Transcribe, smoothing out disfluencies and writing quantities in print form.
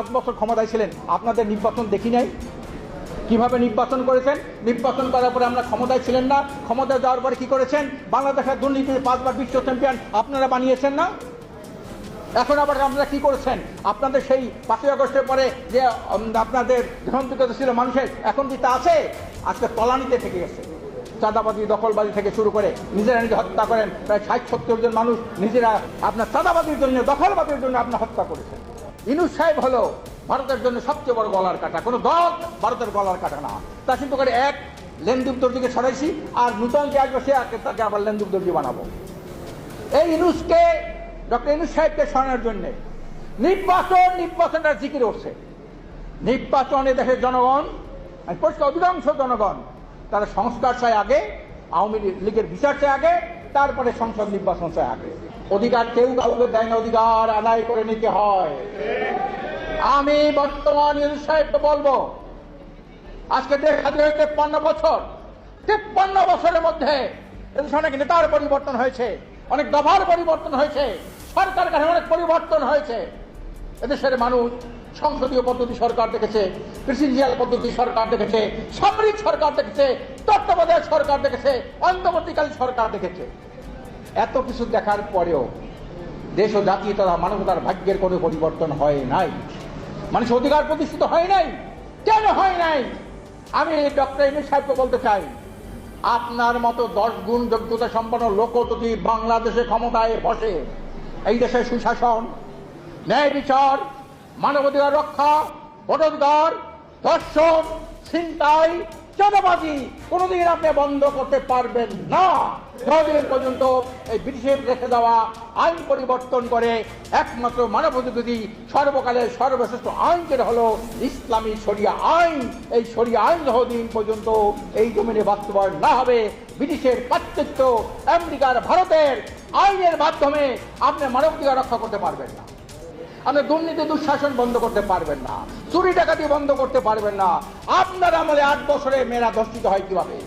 5 বছর ক্ষমতায় ছিলেন, আপনাদের নির্বাচন দেখি নাই? কিভাবে নির্বাচন করেছেন? নির্বাচন করার পরে আমরা ক্ষমতায় ছিলেন না, ক্ষমতায় যাওয়ার পরে কি করেছেন? বাংলাদেশের দুর্নীতির 5 বার বিশ্ব চ্যাম্পিয়ন আপনারা বানিয়েছেন না? এখন আবার আপনারা কি করেছেন? আপনাদের সেই 5ই আগস্টের পরে যে আপনাদের গ্রহণযোগ্যতা ছিল মানুষের, এখন কি তা আছে? আজকে তলানিতে থেকে গেছে। চাঁদাবাজি দখলবাজি থেকে শুরু করে নিজেরা নিজে হত্যা করেন, প্রায় 60-70 জন মানুষ নিজেরা আপনার চাঁদাবাজির জন্য, দখলবাজির জন্য আপনার হত্যা করেছেন। ইউনূস সাহেব হলো ভারতের জন্য সবচেয়ে বড় গলার কাটা। কোনো দল ভারতের গলার কাটা না। তা কিন্তু করে এক লেন্দুক দর্জিকে সরাইছি, আর নূতন যে আসবে সে তাকে আবার লেন্দুক দর্জি বানাবো। এই ইউনূসকে, ডক্টর ইউনূস সাহেবকে সরানোর জন্য নির্বাচনটা জিকির উঠছে। নির্বাচনে দেশের জনগণ, পরিষ্কার অধিকাংশ জনগণ তারা সংস্কার চায় আগে, আওয়ামী লীগের বিচার চায় আগে, তারপরে সংসদ নির্বাচন চায় আগে। অধিকার কেউ কাউকে দেয় না, অধিকার আদায় করে নিতে হয়। আমি বর্তমান ইউনূস সাহেবকে বলবো, আজকে দেশ স্বাধীন হয়েছে 53 বছর। 53 বছরের মধ্যে এদেশে অনেক নেতার পরিবর্তন হয়েছে, অনেক দফার পরিবর্তন হয়েছে, সরকার কাঠামোর অনেক পরিবর্তন হয়েছে। এদেশের মানুষ সংসদীয় পদ্ধতি সরকার দেখেছে, প্রেসিডেন্সিয়াল পদ্ধতি সরকার দেখেছে, সামরিক সরকার দেখেছে, তত্ত্বাবধায়ক সরকার দেখেছে, অন্তর্বর্তীকালীন সরকার দেখেছে। এত কিছু দেখার পরেও দেশ ও জাতীয়তা মানবতার ভাগ্যের কোনো পরিবর্তন হয় নাই। মানুষের অধিকার প্রতিষ্ঠিত হয় নাই। কেন হয় নাই? আমি ডক্টর ইউনূস সাহেবকে বলতে চাই, আপনার মতো 10 গুণ যোগ্যতা সম্পন্ন লোক যদি বাংলাদেশে ক্ষমতায় বসে, এই দেশের সুশাসন, ন্যায় বিচার, মানবাধিকার রক্ষা, ভোটাধিকার, ধর্ষণ, ছিনতাই, চাঁদাবাজি কোনোদিন আপনি বন্ধ করতে পারবেন না, যতদিন পর্যন্ত এই ব্রিটিশের রেখে দেওয়া আইন পরিবর্তন করে একমাত্র মানবাধিকারী সর্বকালের সর্বশ্রেষ্ঠ আইন যেটা হলো ইসলামী শরিয়া আইন, এই শরিয়া আইন যতদিন পর্যন্ত এই জমিনে বাস্তবায়ন না হবে, ব্রিটিশের পাশ্চাত্য, আমেরিকার, ভারতের আইনের মাধ্যমে আপনি মানবাধিকার রক্ষা করতে পারবেন না। আপনি দুর্নীতি দুঃশাসন বন্ধ করতে পারবেন না, চুরি ডাকাতি বন্ধ করতে পারবেন না। আপনার আমলে 8 বছরে মেয়েরা ধর্ষিত হয় কিভাবে?